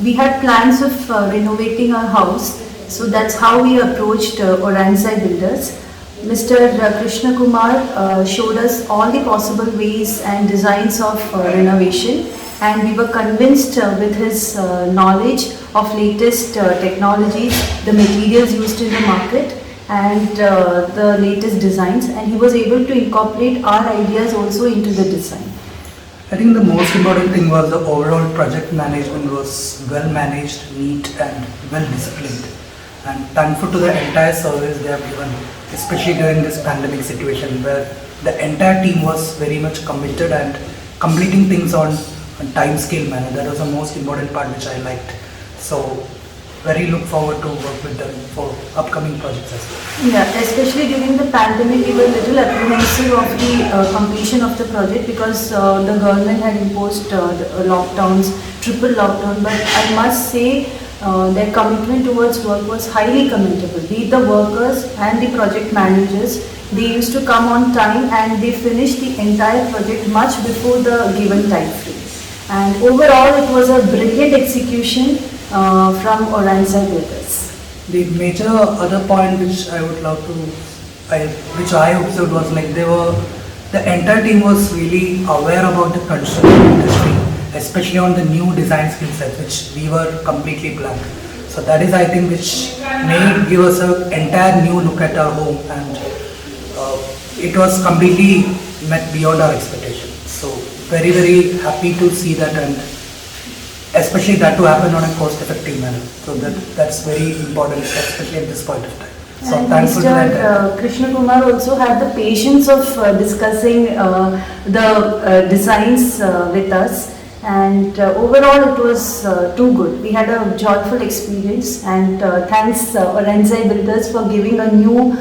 We had plans of renovating our house, so that's how we approached Oranzai Builders. Mr. Krishna Kumar showed us all the possible ways and designs of renovation, and we were convinced with his knowledge of latest technologies, the materials used in the market, and the latest designs, and he was able to incorporate our ideas also into the design. I think the most important thing was the overall project management was well managed, neat and well disciplined. And thankful to the entire service they have given, especially during this pandemic situation where the entire team was very much committed and completing things on time scale manner. That was the most important part which I liked. So very look forward to work with them for upcoming projects as well. Yeah, especially during the pandemic, we were a little apprehensive of the completion of the project because the government had imposed the lockdowns, triple lockdown. But I must say, their commitment towards work was highly commendable. Be it the workers and the project managers, they used to come on time and they finished the entire project much before the given time frame. And overall, it was a brilliant execution from Oranzai Builders. The major other point which I would love to, which I observed was like the entire team was really aware about the construction industry, especially on the new design skill set which we were completely blank. So that is I think which may give us an entire new look at our home, and it was completely met beyond our expectations. So very very happy to see that, and especially that to happen on a cost effective manner. So that's very important, especially at this point of time. So and thankful to Mr. that. Krishna Kumar also had the patience of discussing the designs with us, and overall it was too good. We had a joyful experience, and thanks Oranzai Builders for giving a new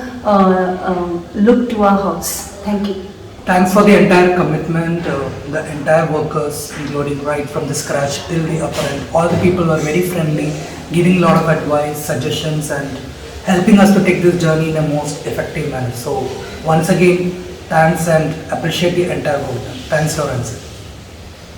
look to our house. Thank you. Thanks for the entire commitment, the entire workers, including right from the scratch till the upper end. All the people were very friendly, giving a lot of advice, suggestions, and helping us to take this journey in a most effective manner. So once again, thanks and appreciate the entire work. Thanks, Lawrence.